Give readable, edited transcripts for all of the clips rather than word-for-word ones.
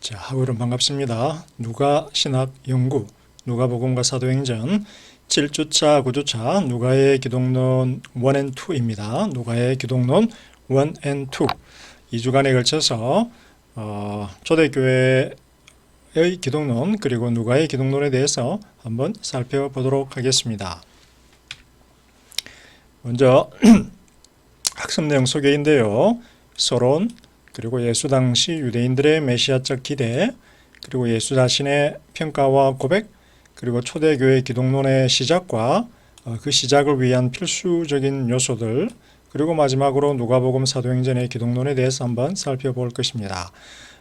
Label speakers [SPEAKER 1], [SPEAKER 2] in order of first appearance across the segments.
[SPEAKER 1] 자, 여러분 반갑습니다. 누가 신학 연구, 누가복음과 사도행전 7주차, 9주차 누가의 기독론 1&2입니다. 누가의 기독론 1&2 2주간에 걸쳐서 초대교회의 기독론 그리고 누가의 기독론에 대해서 한번 살펴보도록 하겠습니다. 먼저 학습 내용 소개인데요. 서론, 그리고 예수 당시 유대인들의 메시아적 기대, 그리고 예수 자신의 평가와 고백, 그리고 초대교회 기독론의 시작과 그 시작을 위한 필수적인 요소들, 그리고 마지막으로 누가복음 사도행전의 기독론에 대해서 한번 살펴볼 것입니다.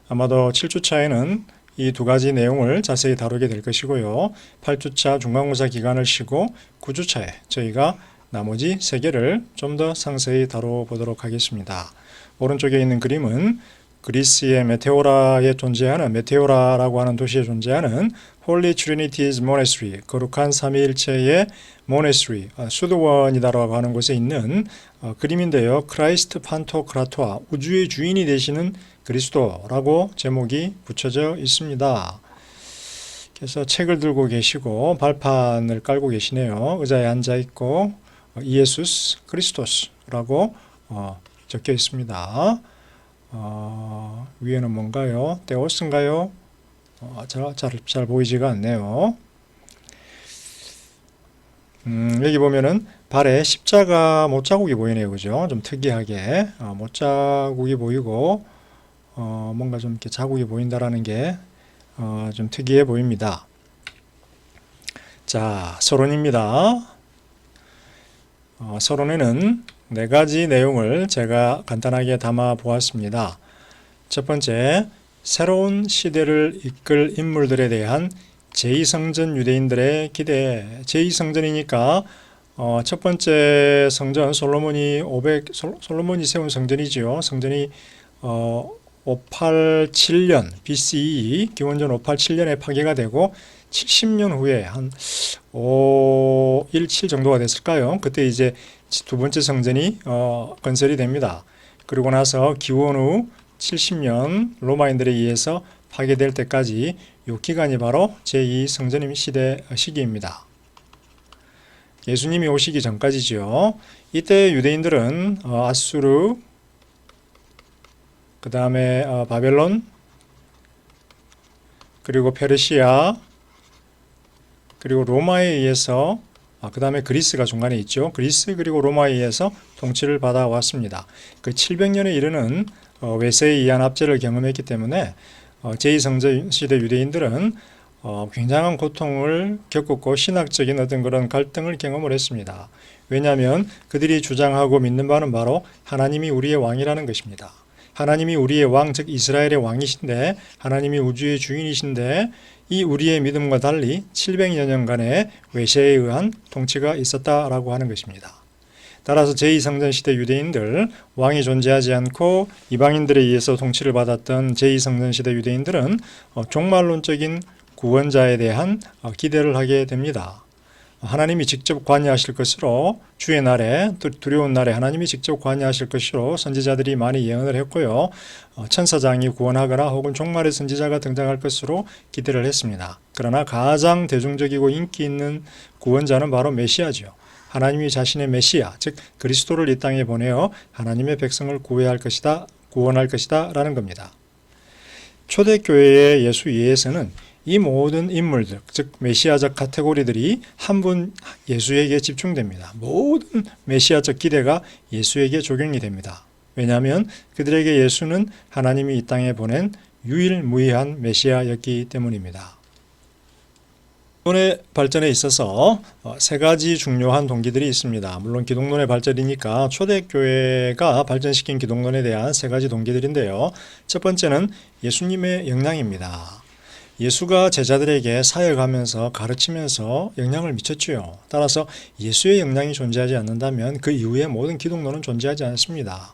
[SPEAKER 1] 아마도 7주차에는 이 두 가지 내용을 자세히 다루게 될 것이고요. 8주차 중간고사 기간을 쉬고 9주차에 저희가 나머지 3개를 좀 더 상세히 다뤄보도록 하겠습니다. 오른쪽에 있는 그림은 그리스의 메테오라라고 하는 도시에 존재하는 Holy Trinity's Monastery, 거룩한 삼위일체의 모네스트리, 수도원이다라고 하는 곳에 있는 그림인데요. 크라이스트 판토크라토아, 우주의 주인이 되시는 그리스도라고 제목이 붙여져 있습니다. 그래서 책을 들고 계시고 발판을 깔고 계시네요. 의자에 앉아 있고 이에수스 크리스토스라고 적혀 있습니다. 위에는 뭔가요? 데오스인가요? 잘 보이지가 않네요. 여기 보면은 발에 십자가 못자국이 보이네요. 그죠? 좀 특이하게 못자국이 보이고 뭔가 좀 이렇게 자국이 보인다라는 게 좀 특이해 보입니다. 자, 서론입니다. 서론에는 4가지 내용을 제가 간단하게 담아 보았습니다. 첫 번째, 새로운 시대를 이끌 인물들에 대한 제2성전 유대인들의 기대. 제2성전이니까 첫 번째 성전 솔로몬이 세운 성전이지요. 성전이 587년 BCE, 기원전 587년에 파괴가 되고 70년 후에 한 517 정도가 됐을까요? 그때 이제 두 번째 성전이 건설이 됩니다. 그리고 나서 기원 후 70년 로마인들에 의해서 파괴될 때까지 이 기간이 바로 제2성전 시기입니다. 예수님이 오시기 전까지죠. 이때 유대인들은 아수르, 그 다음에 바벨론, 그리고 페르시아, 그리고 로마에 의해서 그 다음에 그리스가 중간에 있죠. 그리스 그리고 로마에 의해서 통치를 받아왔습니다. 그 700년에 이르는 외세에 의한 압제를 경험했기 때문에 제2성전 시대 유대인들은 굉장한 고통을 겪었고 신학적인 어떤 그런 갈등을 경험을 했습니다. 왜냐하면 그들이 주장하고 믿는 바는 바로 하나님이 우리의 왕이라는 것입니다. 하나님이 우리의 왕, 즉 이스라엘의 왕이신데 하나님이 우주의 주인이신데 이 우리의 믿음과 달리 700여 년간의 외세에 의한 통치가 있었다라고 하는 것입니다. 따라서 제2성전 시대 유대인들, 왕이 존재하지 않고 이방인들에 의해서 통치를 받았던 제2성전 시대 유대인들은 종말론적인 구원자에 대한 기대를 하게 됩니다. 하나님이 직접 관여하실 것으로 주의 날에, 두려운 날에 하나님이 직접 관여하실 것으로 선지자들이 많이 예언을 했고요. 천사장이 구원하거나 혹은 종말의 선지자가 등장할 것으로 기대를 했습니다. 그러나 가장 대중적이고 인기 있는 구원자는 바로 메시아죠. 하나님이 자신의 메시아, 즉 그리스도를 이 땅에 보내어 하나님의 백성을 구원할 것이다 라는 겁니다. 초대교회의 예수 이해에서는 이 모든 인물들, 즉 메시아적 카테고리들이 한 분 예수에게 집중됩니다. 모든 메시아적 기대가 예수에게 적용이 됩니다. 왜냐하면 그들에게 예수는 하나님이 이 땅에 보낸 유일무이한 메시아였기 때문입니다. 기독론의 발전에 있어서 3가지 중요한 동기들이 있습니다. 물론 기독론의 발전이니까 초대교회가 발전시킨 기독론에 대한 3가지 동기들인데요. 첫 번째는 예수님의 영향입니다. 예수가 제자들에게 사역하면서 가르치면서 영향을 미쳤지요. 따라서 예수의 영향이 존재하지 않는다면 그 이후에 모든 기독론은 존재하지 않습니다.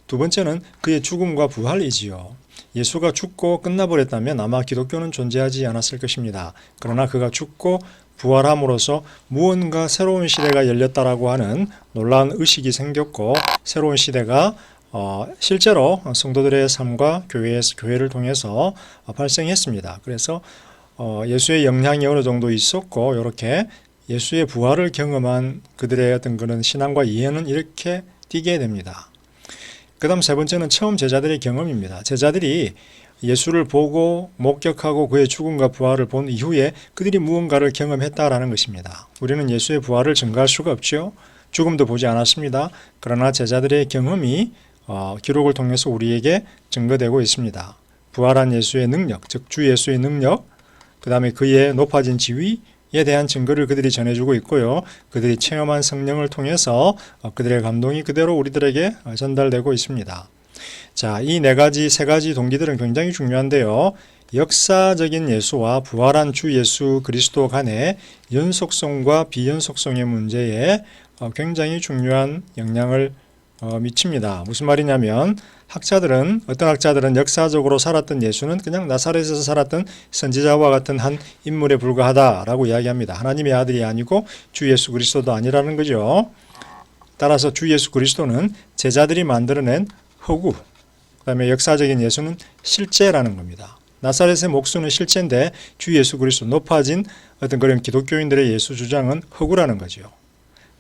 [SPEAKER 1] 두 번째는 그의 죽음과 부활이지요. 예수가 죽고 끝나버렸다면 아마 기독교는 존재하지 않았을 것입니다. 그러나 그가 죽고 부활함으로써 무언가 새로운 시대가 열렸다라고 하는 놀라운 의식이 생겼고 새로운 시대가 실제로 성도들의 삶과 교회를 통해서 발생했습니다. 그래서 예수의 영향이 어느 정도 있었고 이렇게 예수의 부활을 경험한 그들의 어떤 그런 신앙과 이해는 이렇게 띄게 됩니다. 그 다음 세 번째는 처음 제자들의 경험입니다. 제자들이 예수를 보고 목격하고 그의 죽음과 부활을 본 이후에 그들이 무언가를 경험했다라는 것입니다. 우리는 예수의 부활을 증거할 수가 없죠. 죽음도 보지 않았습니다. 그러나 제자들의 경험이 기록을 통해서 우리에게 증거되고 있습니다. 부활한 예수의 능력, 즉 주 예수의 능력, 그 다음에 그의 높아진 지위에 대한 증거를 그들이 전해주고 있고요. 그들이 체험한 성령을 통해서 그들의 감동이 그대로 우리들에게 전달되고 있습니다. 자, 이 세 가지 동기들은 굉장히 중요한데요. 역사적인 예수와 부활한 주 예수 그리스도 간의 연속성과 비연속성의 문제에 굉장히 중요한 영향을 미칩니다. 무슨 말이냐면 어떤 학자들은 역사적으로 살았던 예수는 그냥 나사렛에서 살았던 선지자와 같은 한 인물에 불과하다라고 이야기합니다. 하나님의 아들이 아니고 주 예수 그리스도도 아니라는 거죠. 따라서 주 예수 그리스도는 제자들이 만들어낸 허구, 그 다음에 역사적인 예수는 실제라는 겁니다. 나사렛의 목수는 실제인데 주 예수 그리스도, 높아진 어떤 그런 기독교인들의 예수 주장은 허구라는 거죠.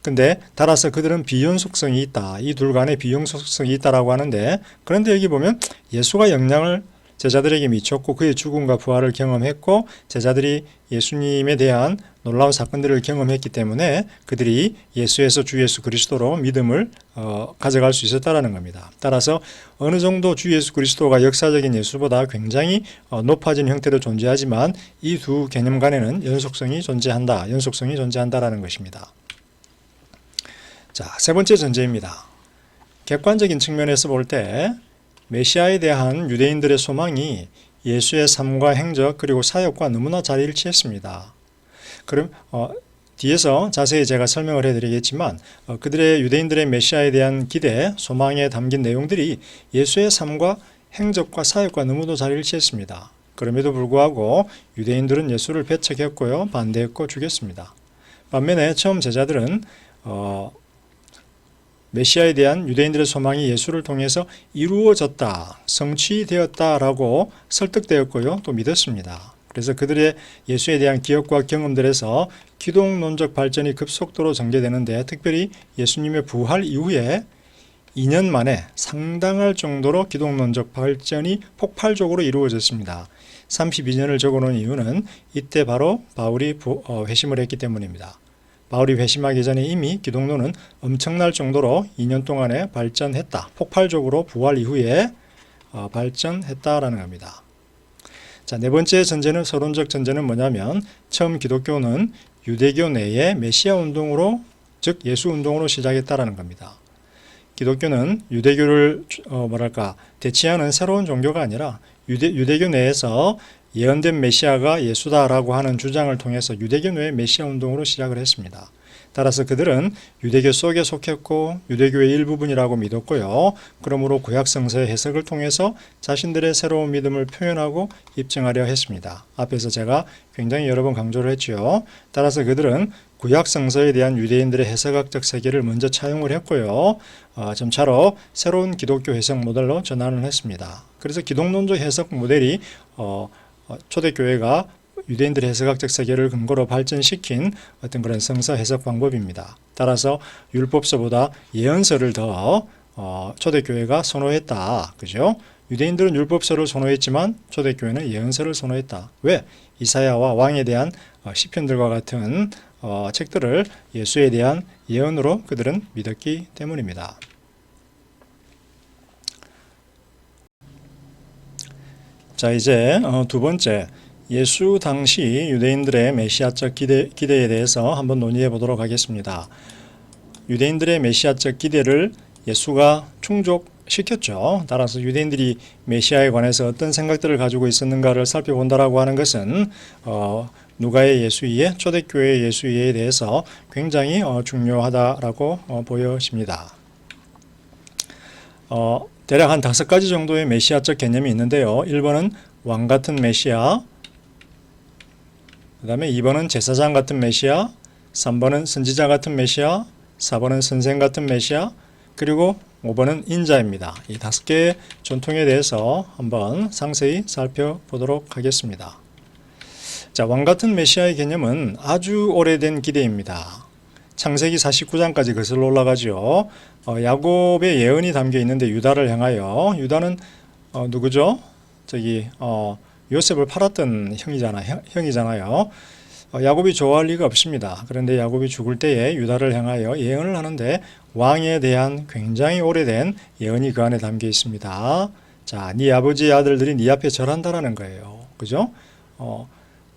[SPEAKER 1] 근데 따라서 그들은 비연속성이 있다. 이 둘 간에 비연속성이 있다라고 하는데, 그런데 여기 보면 예수가 영향을 제자들에게 미쳤고 그의 죽음과 부활을 경험했고 제자들이 예수님에 대한 놀라운 사건들을 경험했기 때문에 그들이 예수에서 주 예수 그리스도로 믿음을 가져갈 수 있었다라는 겁니다. 따라서 어느 정도 주 예수 그리스도가 역사적인 예수보다 굉장히 높아진 형태로 존재하지만 이 두 개념 간에는 연속성이 존재한다라는 것입니다. 자, 세 번째 전제입니다. 객관적인 측면에서 볼 때 메시아에 대한 유대인들의 소망이 예수의 삶과 행적 그리고 사역과 너무나 잘 일치했습니다. 그럼 뒤에서 자세히 제가 설명을 해드리겠지만 그들의 유대인들의 메시아에 대한 기대, 소망에 담긴 내용들이 예수의 삶과 행적과 사역과 너무도 잘 일치했습니다. 그럼에도 불구하고 유대인들은 예수를 배척했고요, 반대했고 죽였습니다. 반면에 처음 제자들은 메시아에 대한 유대인들의 소망이 예수를 통해서 이루어졌다, 성취되었다라고 설득되었고요, 또 믿었습니다. 그래서 그들의 예수에 대한 기억과 경험들에서 기독론적 발전이 급속도로 전개되는데, 특별히 예수님의 부활 이후에 2년 만에 상당할 정도로 기독론적 발전이 폭발적으로 이루어졌습니다. 32년을 적어놓은 이유는 이때 바로 바울이 회심을 했기 때문입니다. 바울이 회심하기 전에 이미 기독론은 엄청날 정도로 2년 동안에 발전했다. 폭발적으로 부활 이후에 발전했다라는 겁니다. 자, 네 번째 전제는, 서론적 전제는 뭐냐면 처음 기독교는 유대교 내의 메시아 운동으로, 즉 예수 운동으로 시작했다라는 겁니다. 기독교는 유대교를 대치하는 새로운 종교가 아니라 유대교 내에서 예언된 메시아가 예수다라고 하는 주장을 통해서 유대교 내의 메시아 운동으로 시작을 했습니다. 따라서 그들은 유대교 속에 속했고 유대교의 일부분이라고 믿었고요. 그러므로 구약성서의 해석을 통해서 자신들의 새로운 믿음을 표현하고 입증하려 했습니다. 앞에서 제가 굉장히 여러 번 강조를 했죠. 따라서 그들은 구약성서에 대한 유대인들의 해석학적 세계를 먼저 차용을 했고요. 점차로 새로운 기독교 해석 모델로 전환을 했습니다. 그래서 기독론적 해석 모델이 초대교회가 유대인들의 해석학적 세계를 근거로 발전시킨 어떤 그런 성서 해석 방법입니다. 따라서 율법서보다 예언서를 더 초대교회가 선호했다. 그죠? 유대인들은 율법서를 선호했지만 초대교회는 예언서를 선호했다. 왜? 이사야와 왕에 대한 시편들과 같은 책들을 예수에 대한 예언으로 그들은 믿었기 때문입니다. 자, 이제 두 번째, 예수 당시 유대인들의 메시아적 기대에 대해서 한번 논의해 보도록 하겠습니다. 유대인들의 메시아적 기대를 예수가 충족시켰죠. 따라서 유대인들이 메시아에 관해서 어떤 생각들을 가지고 있었는가를 살펴본다라고 하는 것은 누가의 예수위에, 초대교회의 예수위에 대해서 굉장히 중요하다라고 보여집니다. 대략 한 5가지 정도의 메시아적 개념이 있는데요. 1번은 왕 같은 메시아, 그 다음에 2번은 제사장 같은 메시아, 3번은 선지자 같은 메시아, 4번은 선생 같은 메시아, 그리고 5번은 인자입니다. 이 5개의 전통에 대해서 한번 상세히 살펴보도록 하겠습니다. 자, 왕같은 메시아의 개념은 아주 오래된 기대입니다. 창세기 49장까지 거슬러 올라가죠. 야곱의 예언이 담겨 있는데 유다를 향하여, 유다는 누구죠? 요셉을 팔았던 형이잖아요. 야곱이 좋아할 리가 없습니다. 그런데 야곱이 죽을 때에 유다를 향하여 예언을 하는데 왕에 대한 굉장히 오래된 예언이 그 안에 담겨 있습니다. 자, 네 아버지의 아들들이 네 앞에 절한다라는 거예요. 그죠?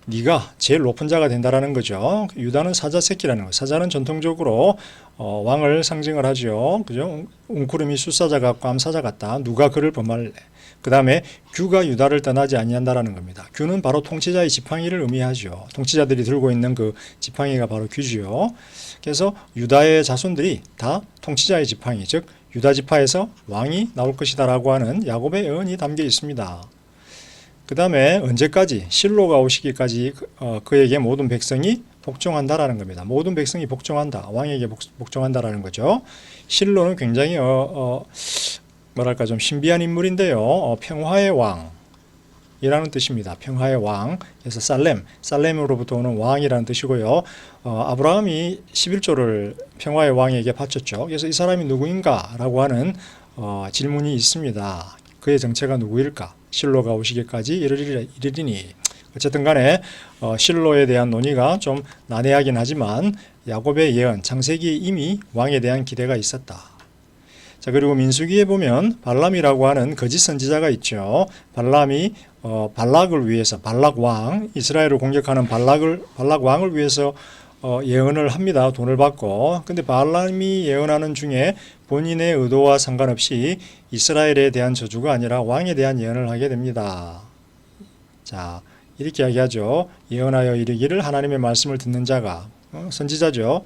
[SPEAKER 1] 네가 제일 높은 자가 된다라는 거죠. 유다는 사자 새끼라는 거예요. 사자는 전통적으로 왕을 상징을 하죠. 그죠? 웅크름이 숫사자 같고 암사자 같다. 누가 그를 범할래? 그 다음에 규가 유다를 떠나지 아니한다라는 겁니다. 규는 바로 통치자의 지팡이를 의미하죠. 통치자들이 들고 있는 그 지팡이가 바로 규지요. 그래서 유다의 자손들이 다 통치자의 지팡이, 즉 유다 지파에서 왕이 나올 것이다라고 하는 야곱의 예언이 담겨 있습니다. 그 다음에 언제까지? 실로가 오시기까지 그에게 모든 백성이 복종한다라는 겁니다. 모든 백성이 복종한다. 왕에게 복종한다라는 거죠. 실로는 굉장히 뭐랄까 좀 신비한 인물인데요. 평화의 왕이라는 뜻입니다. 평화의 왕. 그래서 살렘으로부터 오는 왕이라는 뜻이고요. 아브라함이 11조를 평화의 왕에게 바쳤죠. 그래서 이 사람이 누구인가? 라고 하는 질문이 있습니다. 그의 정체가 누구일까? 실로가 오시기까지 이르리니. 어쨌든 간에 실로에 대한 논의가 좀 난해하긴 하지만 야곱의 예언, 창세기에 이미 왕에 대한 기대가 있었다. 자, 그리고 민수기에 보면 발람이라고 하는 거짓 선지자가 있죠. 발람이 발락을 위해서, 발락 왕, 이스라엘을 공격하는 발락 왕을 위해서 예언을 합니다. 돈을 받고. 근데 발람이 예언하는 중에 본인의 의도와 상관없이 이스라엘에 대한 저주가 아니라 왕에 대한 예언을 하게 됩니다. 자, 이렇게 이야기하죠. 예언하여 이르기를 하나님의 말씀을 듣는 자가, 선지자죠.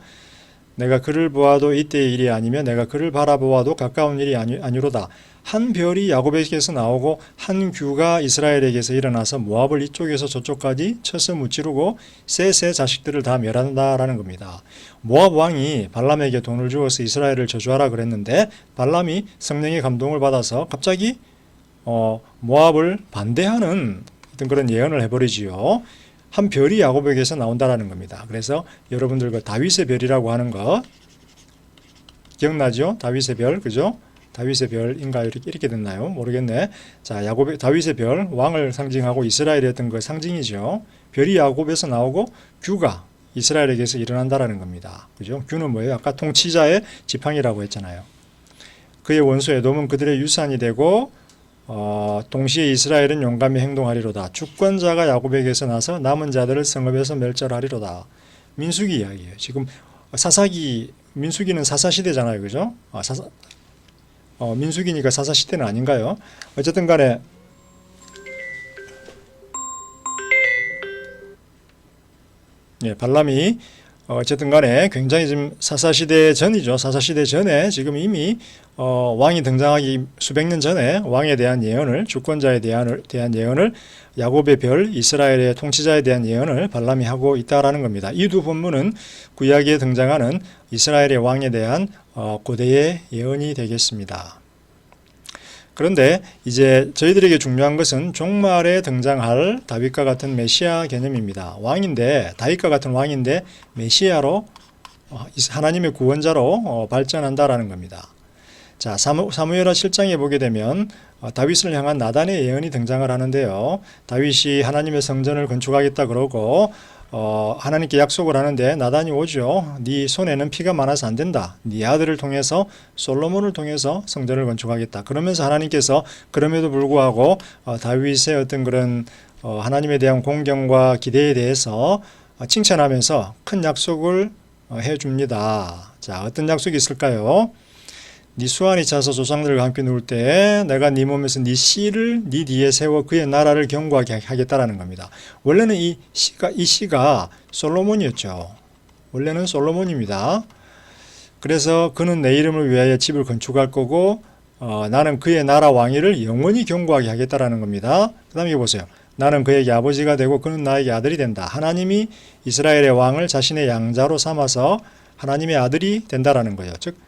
[SPEAKER 1] 내가 그를 보아도 이때의 일이 아니며 내가 그를 바라보아도 가까운 일이 아니로다. 한 별이 야곱에게서 나오고 한 규가 이스라엘에게서 일어나서 모압을 이쪽에서 저쪽까지 쳐서 무찌르고 세 자식들을 다 멸한다라는 겁니다. 모압 왕이 발람에게 돈을 주어서 이스라엘을 저주하라 그랬는데 발람이 성령의 감동을 받아서 갑자기 모압을 반대하는 어떤 그런 예언을 해버리지요. 한 별이 야곱에게서 나온다라는 겁니다. 그래서 여러분들 그 다윗의 별이라고 하는 거 기억나죠? 다윗의 별, 그죠? 다윗의 별인가 이렇게 됐나요? 모르겠네. 자, 다윗의 별, 왕을 상징하고 이스라엘의 어떤 그 상징이죠. 별이 야곱에서 나오고 규가 이스라엘에게서 일어난다라는 겁니다. 그죠? 규는 뭐예요? 아까 통치자의 지팡이라고 했잖아요. 그의 원수 에돔은 그들의 유산이 되고 동시에 이스라엘은 용감히 행동하리로다. 주권자가 야곱에게서 나서 남은 자들을 성읍에서 멸절하리로다. 민수기 이야기예요. 지금 민수기는 사사시대잖아요. 그죠? 민수기니까 사사시대는 아닌가요? 어쨌든 간에 발람이 어쨌든 간에 굉장히 지금 사사시대 전이죠. 사사시대 전에 지금 이미 왕이 등장하기 수백 년 전에 왕에 대한 예언을, 주권자에 대한 예언을, 야곱의 별, 이스라엘의 통치자에 대한 예언을 발람이 하고 있다라는 겁니다. 이 두 본문은 구약에 등장하는 이스라엘의 왕에 대한 고대의 예언이 되겠습니다. 그런데 이제 저희들에게 중요한 것은 종말에 등장할 다윗과 같은 메시아 개념입니다. 왕인데, 다윗과 같은 왕인데 메시아로 하나님의 구원자로 발전한다라는 겁니다. 자, 사무엘하 7장에 보게 되면 다윗을 향한 나단의 예언이 등장을 하는데요. 다윗이 하나님의 성전을 건축하겠다 그러고 하나님께 약속을 하는데 나단이 오죠. 네 손에는 피가 많아서 안 된다. 네 아들을 통해서 솔로몬을 통해서 성전을 건축하겠다. 그러면서 하나님께서 그럼에도 불구하고 다윗의 어떤 그런 하나님에 대한 공경과 기대에 대해서 칭찬하면서 큰 약속을 해줍니다. 자, 어떤 약속이 있을까요? 네 수완이 차서 조상들과 함께 누울 때 내가 네 몸에서 네 씨를 네 뒤에 세워 그의 나라를 견고하게 하겠다라는 겁니다. 원래는 이 씨가 솔로몬이었죠. 원래는 솔로몬입니다. 그래서 그는 내 이름을 위하여 집을 건축할 거고 나는 그의 나라 왕위를 영원히 견고하게 하겠다라는 겁니다. 그 다음에 이거 보세요. 나는 그에게 아버지가 되고 그는 나에게 아들이 된다. 하나님이 이스라엘의 왕을 자신의 양자로 삼아서 하나님의 아들이 된다라는 거예요. 즉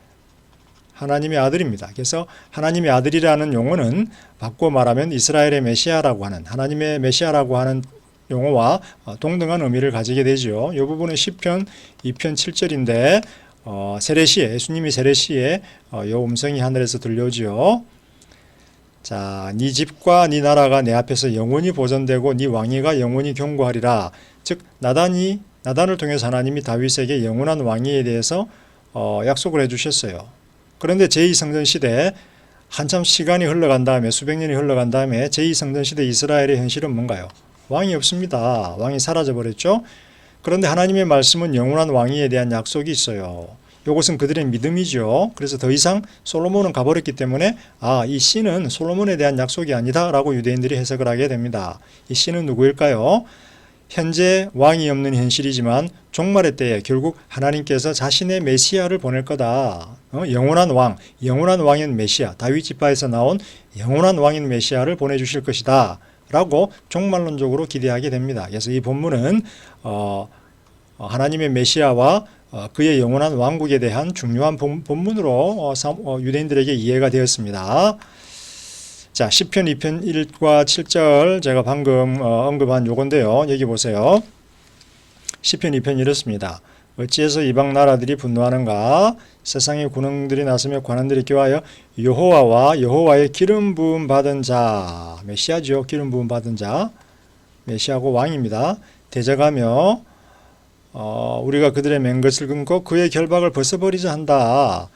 [SPEAKER 1] 하나님의 아들입니다. 그래서 하나님의 아들이라는 용어는 바꿔 말하면 이스라엘의 메시아라고 하는, 하나님의 메시아라고 하는 용어와 동등한 의미를 가지게 되죠. 이 부분은 시편 2편 7절인데 세례시에, 예수님이 세례시에 이 음성이 하늘에서 들려오지요. 자, 네 집과 네 나라가 내 앞에서 영원히 보존되고 네 왕위가 영원히 경고하리라. 즉 나단을 통해서 하나님이 다윗에게 영원한 왕위에 대해서 약속을 해주셨어요. 그런데 제2성전 시대 한참 시간이 흘러간 다음에, 수백 년이 흘러간 다음에 제2성전 시대 이스라엘의 현실은 뭔가요? 왕이 없습니다. 왕이 사라져버렸죠. 그런데 하나님의 말씀은 영원한 왕위에 대한 약속이 있어요. 이것은 그들의 믿음이죠. 그래서 더 이상 솔로몬은 가버렸기 때문에 이 씨는 솔로몬에 대한 약속이 아니다 라고 유대인들이 해석을 하게 됩니다. 이 씨는 누구일까요? 현재 왕이 없는 현실이지만 종말의 때에 결국 하나님께서 자신의 메시아를 보낼 거다. 영원한 왕인 메시아, 다윗 지파에서 나온 영원한 왕인 메시아를 보내주실 것이다 라고 종말론적으로 기대하게 됩니다. 그래서 이 본문은 하나님의 메시아와 그의 영원한 왕국에 대한 중요한 본문으로 유대인들에게 이해가 되었습니다. 자, 시편 2편 1과 7절 제가 방금 언급한 요건데요. 여기 보세요. 시편 2편 이렇습니다. 어찌해서 이방 나라들이 분노하는가? 세상의 군왕들이 나서며 관원들이 기와하여 여호와와 여호와의 기름 부음 받은 자, 메시아죠. 기름 부음 받은 자, 메시아고 왕입니다. 대적하며 우리가 그들의 맹것을 끊고 그의 결박을 벗어버리자 한다.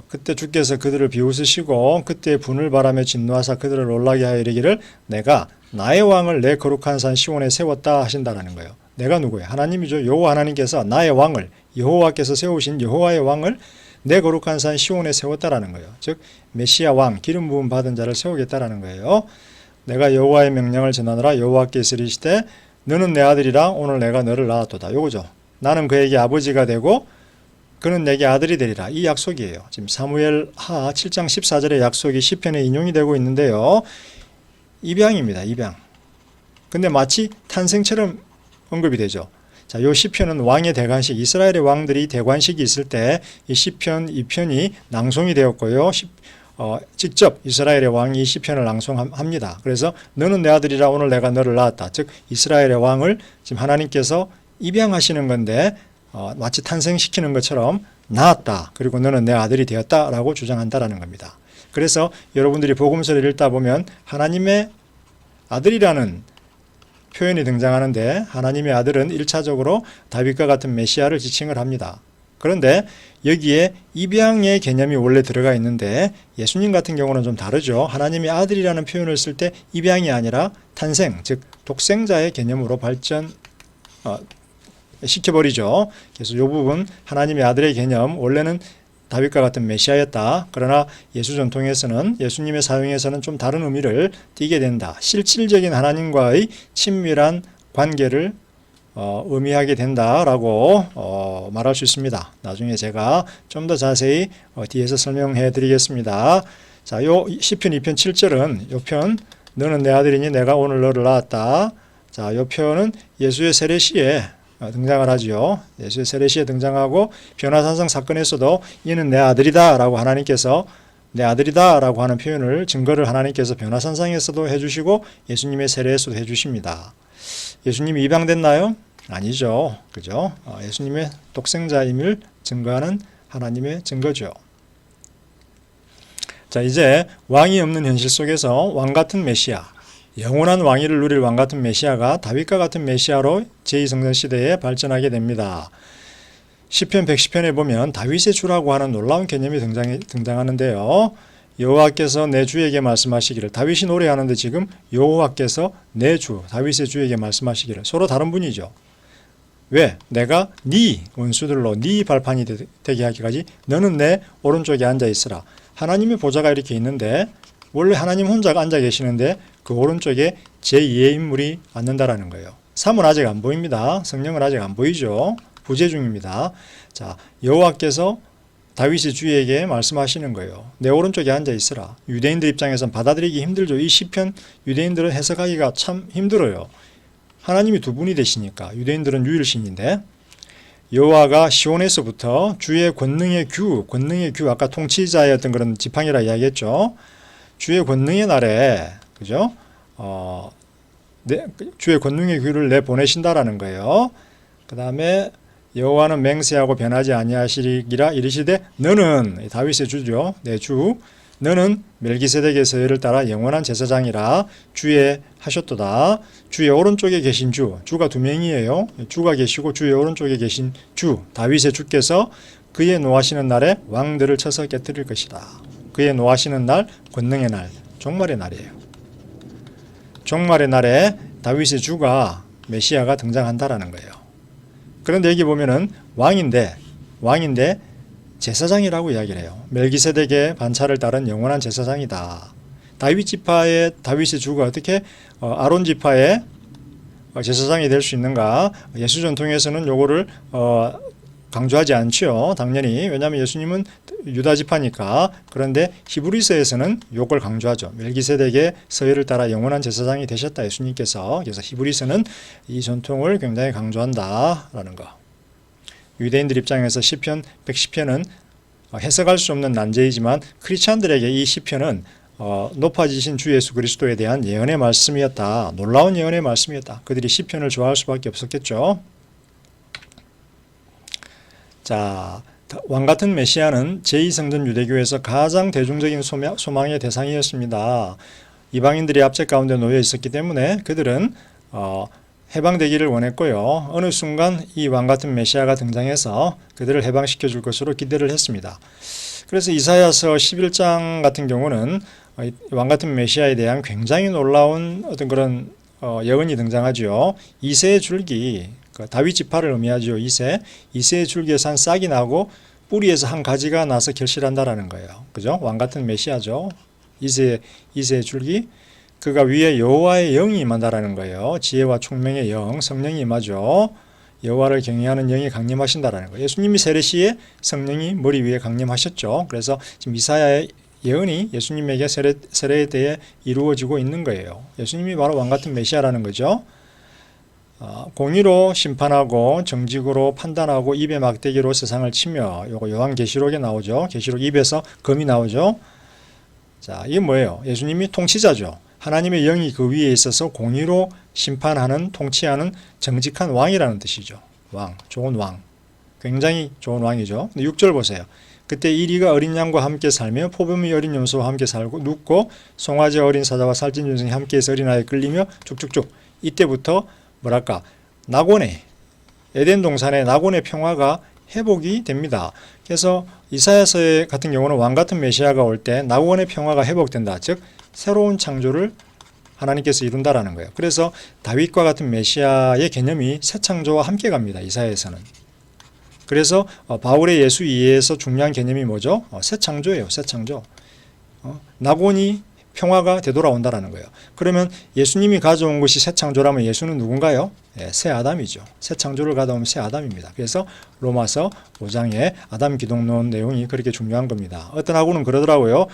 [SPEAKER 1] 그때 주께서 그들을 비웃으시고 그때 분을 바라며 진노하사 그들을 놀라게 하여 이르기를 내가 나의 왕을 내 거룩한 산 시온에 세웠다 하신다라는 거예요. 내가 누구예요? 하나님이죠. 여호와 하나님께서 나의 왕을, 여호와께서 세우신 여호와의 왕을 내 거룩한 산 시온에 세웠다라는 거예요. 즉 메시아 왕, 기름 부음 받은 자를 세우겠다라는 거예요. 내가 여호와의 명령을 전하노라. 여호와께서 이르시되 너는 내 아들이라 오늘 내가 너를 낳았도다. 요거죠. 나는 그에게 아버지가 되고 그는 내게 아들이 되리라. 이 약속이에요. 지금 사무엘하 7장 14절의 약속이 시편에 인용이 되고 있는데요. 입양입니다. 입양. 근데 마치 탄생처럼 언급이 되죠. 자, 요 시편은 왕의 대관식, 이스라엘의 왕들이 대관식이 있을 때 이 시편 2편이 낭송이 되었고요. 직접 이스라엘의 왕이 이 시편을 낭송합니다. 그래서 너는 내 아들이라 오늘 내가 너를 낳았다. 즉 이스라엘의 왕을 지금 하나님께서 입양하시는 건데 마치 탄생시키는 것처럼 낳았다. 그리고 너는 내 아들이 되었다라고 주장한다라는 겁니다. 그래서 여러분들이 복음서를 읽다 보면 하나님의 아들이라는 표현이 등장하는데 하나님의 아들은 1차적으로 다윗과 같은 메시아를 지칭을 합니다. 그런데 여기에 입양의 개념이 원래 들어가 있는데 예수님 같은 경우는 좀 다르죠. 하나님의 아들이라는 표현을 쓸 때 입양이 아니라 탄생, 즉 독생자의 개념으로 발전 시켜버리죠. 그래서 이 부분 하나님의 아들의 개념 원래는 다윗과 같은 메시아였다. 그러나 예수 전통에서는 예수님의 사용에서는 좀 다른 의미를 띠게 된다. 실질적인 하나님과의 친밀한 관계를 의미하게 된다라고 말할 수 있습니다. 나중에 제가 좀 더 자세히 뒤에서 설명해 드리겠습니다. 자, 요 시편 2편 7절은 요 편 너는 내 아들이니 내가 오늘 너를 낳았다. 자, 요 편은 예수의 세례시에 등장을 하지요. 예수의 세례시에 등장하고 변화산상 사건에서도 이는 내 아들이다 라고 하나님께서 내 아들이다 라고 하는 표현을 증거를 하나님께서 변화산상에서도 해주시고 예수님의 세례에서도 해주십니다. 예수님이 입양됐나요? 아니죠. 그죠? 예수님의 독생자임을 증거하는 하나님의 증거죠. 자, 이제 왕이 없는 현실 속에서 왕같은 메시아, 영원한 왕위를 누릴 왕같은 메시아가 다윗과 같은 메시아로 제2성전 시대에 발전하게 됩니다. 시편 110편에 보면 다윗의 주라고 하는 놀라운 개념이 등장하는데요. 여호와께서 내 주에게 말씀하시기를, 다윗이 노래하는데 지금 여호와께서 내 주, 다윗의 주에게 말씀하시기를, 서로 다른 분이죠. 왜? 내가 네 원수들로 네 발판이 되게 하기까지 너는 내 오른쪽에 앉아 있으라. 하나님의 보좌가 이렇게 있는데 원래 하나님 혼자가 앉아 계시는데 그 오른쪽에 제2의 인물이 앉는다라는 거예요. 3은 아직 안 보입니다. 성령은 아직 안 보이죠. 부재 중입니다. 자, 여호와께서 다윗의 주에게 말씀하시는 거예요. 내 오른쪽에 앉아 있으라. 유대인들 입장에서는 받아들이기 힘들죠. 이 시편 유대인들은 해석하기가 참 힘들어요. 하나님이 두 분이 되시니까 유대인들은 유일신인데 여호와가 시온에서부터 주의 권능의 규, 아까 통치자였던 그런 지팡이라 이야기했죠. 주의 권능의 날에, 그죠? 주의 권능의 규를 내보내신다라는 거예요. 그 다음에 여호와는 맹세하고 변하지 아니하시리라 이르시되 너는, 다윗의 주죠, 내 주, 너는 멜기세덱의 서열을 따라 영원한 제사장이라 주의 하셨도다. 주의 오른쪽에 계신 주가 두 명이에요. 주가 계시고 주의 오른쪽에 계신 주, 다윗의 주께서 그의 노하시는 날에 왕들을 쳐서 깨뜨릴 것이다. 그의 노하시는 날, 권능의 날, 종말의 날이에요. 종말의 날에 다윗의 주가, 메시아가 등장한다라는 거예요. 그런데 여기 보면은 왕인데 제사장이라고 이야기를 해요. 멜기세덱의 반차를 따른 영원한 제사장이다. 다윗 지파의 다윗의 주가 어떻게 아론 지파의 제사장이 될 수 있는가? 예수 전통에서는 요거를 강조하지 않죠. 당연히. 왜냐하면 예수님은 유다 지파니까. 그런데 히브리서에서는 요걸 강조하죠. 멜기세덱의 서열을 따라 영원한 제사장이 되셨다, 예수님께서. 그래서 히브리서는 이 전통을 굉장히 강조한다라는 거. 유대인들 입장에서 시편 110편은 해석할 수 없는 난제이지만 크리스찬들에게 이 시편은 높아지신 주 예수 그리스도에 대한 예언의 말씀이었다. 놀라운 예언의 말씀이었다. 그들이 시편을 좋아할 수밖에 없었겠죠. 자, 왕같은 메시아는 제2성전 유대교에서 가장 대중적인 소망의 대상이었습니다. 이방인들이 압제 가운데 놓여 있었기 때문에 그들은 해방되기를 원했고요. 어느 순간 이 왕같은 메시아가 등장해서 그들을 해방시켜 줄 것으로 기대를 했습니다. 그래서 이사야서 11장 같은 경우는 왕같은 메시아에 대한 굉장히 놀라운 어떤 그런 예언이 등장하죠. 이새의 줄기, 다윗 지파를 의미하죠. 이새의 줄기에서 한 싹이 나고 뿌리에서 한 가지가 나서 결실한다라는 거예요. 그죠? 왕같은 메시아죠. 이새의 줄기. 그가 위에 여호와의 영이 임한다라는 거예요. 지혜와 총명의 영, 성령이 임하죠. 여호와를 경외하는 영이 강림하신다라는 거예요. 예수님이 세례시에 성령이 머리 위에 강림하셨죠. 그래서 지금 이사야의 예언이 예수님에게 세례에 대해 이루어지고 있는 거예요. 예수님이 바로 왕같은 메시아라는 거죠. 공의로 심판하고 정직으로 판단하고 입의 막대기로 세상을 치며, 요거 요한계시록에 나오죠. 계시록 입에서 검이 나오죠. 자, 이게 뭐예요? 예수님이 통치자죠. 하나님의 영이 그 위에 있어서 공의로 심판하는, 통치하는 정직한 왕이라는 뜻이죠. 왕, 좋은 왕. 굉장히 좋은 왕이죠. 6절 보세요. 그때 이리가 어린 양과 함께 살며 포범이 어린 염소와 함께 살고 눕고 송아지 어린 사자와 살찐 짐승이 함께해서 어린아이에 끌리며 쭉쭉쭉. 이때부터 뭐랄까, 낙원의, 에덴 동산의 낙원의 평화가 회복이 됩니다. 그래서 이사야서 같은 경우는 왕같은 메시아가 올 때 낙원의 평화가 회복된다. 즉 새로운 창조를 하나님께서 이룬다라는 거예요. 그래서 다윗과 같은 메시아의 개념이 새 창조와 함께 갑니다. 이사야에서는. 그래서 바울의 예수 이해에서 중요한 개념이 뭐죠? 새 창조예요. 새 창조. 낙원이 평화가 되돌아온다라는 거예요. 그러면 예수님이 가져온 것이 새 창조라면 예수는 누군가요? 새 아담이죠. 새 창조를 가져온 새 아담입니다. 그래서 로마서 5장에 아담 기독론 내용이 그렇게 중요한 겁니다. 어떤 학우는 그러더라고요.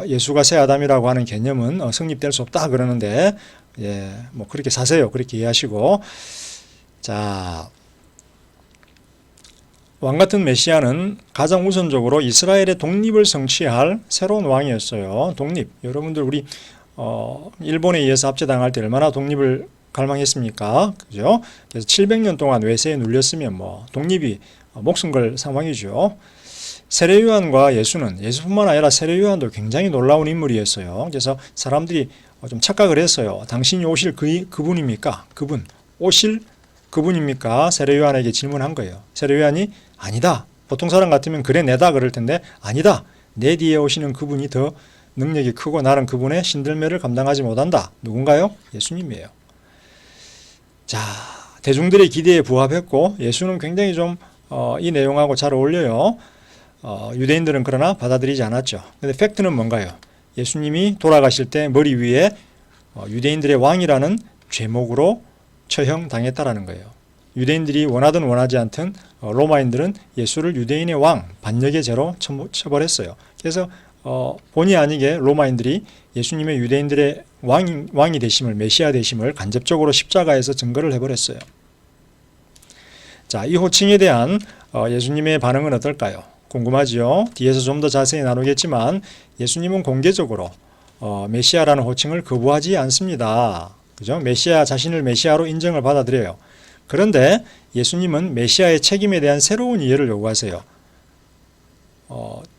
[SPEAKER 1] 예수가 새 아담이라고 하는 개념은 성립될 수 없다 그러는데, 뭐 그렇게 사세요. 그렇게 이해하시고. 자, 왕같은 메시아는 가장 우선적으로 이스라엘의 독립을 성취할 새로운 왕이었어요. 독립. 여러분들 우리 일본에 의해서 압제당할 때 얼마나 독립을 갈망했습니까? 그죠? 그래서 700년 동안 외세에 눌렸으면 뭐 독립이 목숨 걸 상황이죠. 세례 요한과 예수뿐만 아니라 세례 요한도 굉장히 놀라운 인물이었어요. 그래서 사람들이 좀 착각을 했어요. 당신이 오실 그분입니까? 오실 그분입니까? 세례 요한에게 질문한 거예요. 세례 요한이 아니다. 보통 사람 같으면 그래 내다 그럴 텐데 아니다. 내 뒤에 오시는 그분이 더 능력이 크고 나는 그분의 신들매를 감당하지 못한다. 누군가요? 예수님이에요. 자, 대중들의 기대에 부합했고 예수는 굉장히 좀 이 내용하고 잘 어울려요. 유대인들은 그러나 받아들이지 않았죠. 근데 팩트는 뭔가요? 예수님이 돌아가실 때 머리 위에 유대인들의 왕이라는 죄목으로 처형당했다라는 거예요. 유대인들이 원하든 원하지 않든 로마인들은 예수를 유대인의 왕, 반역의 죄로 처벌했어요. 그래서 본의 아니게 로마인들이 예수님의 유대인들의 왕이 되심을, 메시아 되심을 간접적으로 십자가에서 증거를 해버렸어요. 자, 이 호칭에 대한 예수님의 반응은 어떨까요? 궁금하지요? 뒤에서 좀 더 자세히 나누겠지만 예수님은 공개적으로 메시아라는 호칭을 거부하지 않습니다. 그죠? 메시아 자신을 메시아로 인정을 받아들여요. 그런데 예수님은 메시아의 책임에 대한 새로운 이해를 요구하세요.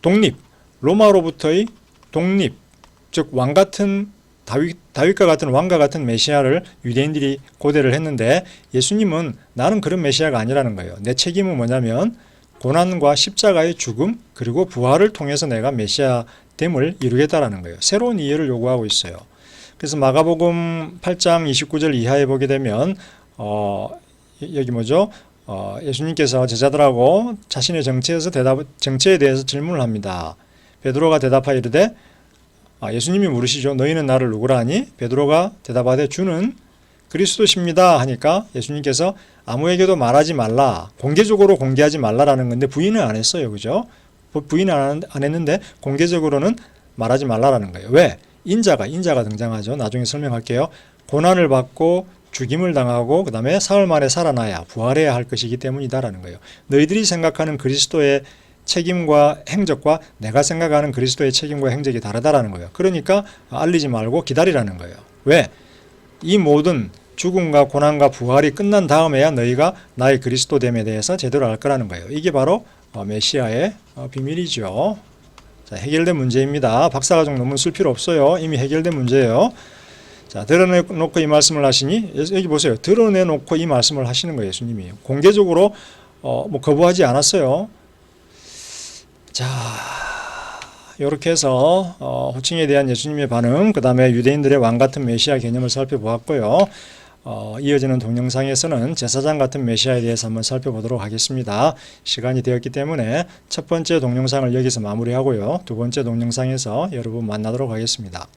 [SPEAKER 1] 독립, 로마로부터의 독립, 즉 왕 같은 다윗과 같은 왕과 같은 메시아를 유대인들이 고대를 했는데 예수님은 나는 그런 메시아가 아니라는 거예요. 내 책임은 뭐냐면 고난과 십자가의 죽음 그리고 부활을 통해서 내가 메시아됨을 이루겠다라는 거예요. 새로운 이해를 요구하고 있어요. 그래서 마가복음 8장 29절 이하에 보게 되면 여기 뭐죠? 예수님께서 제자들하고 자신의 정체에 대해서 질문을 합니다. 베드로가 대답하여 이르되 예수님이 물으시죠. 너희는 나를 누구라 하니? 베드로가 대답하되 주는 그리스도십니다 하니까 예수님께서 아무에게도 말하지 말라, 공개적으로 공개하지 말라라는 건데 부인을 안 했어요. 그죠? 부인을 안 했는데 공개적으로는 말하지 말라라는 거예요. 왜? 인자가 등장하죠. 나중에 설명할게요. 고난을 받고 죽임을 당하고 그 다음에 사흘 만에 살아나야 부활해야 할 것이기 때문이다라는 거예요. 너희들이 생각하는 그리스도의 책임과 행적과 내가 생각하는 그리스도의 책임과 행적이 다르다라는 거예요. 그러니까 알리지 말고 기다리라는 거예요. 왜? 이 모든 죽음과 고난과 부활이 끝난 다음에야 너희가 나의 그리스도됨에 대해서 제대로 알 거라는 거예요. 이게 바로 메시아의 비밀이죠. 자, 해결된 문제입니다. 박사과정 논문 쓸 필요 없어요. 이미 해결된 문제예요. 자, 드러내놓고 이 말씀을 하시니 여기 보세요. 드러내놓고 이 말씀을 하시는 거예요. 예수님이 공개적으로 거부하지 않았어요. 자, 이렇게 해서 호칭에 대한 예수님의 반응, 그 다음에 유대인들의 왕 같은 메시아 개념을 살펴보았고요. 이어지는 동영상에서는 제사장 같은 메시아에 대해서 한번 살펴보도록 하겠습니다. 시간이 되었기 때문에 첫 번째 동영상을 여기서 마무리하고요. 두 번째 동영상에서 여러분 만나도록 하겠습니다.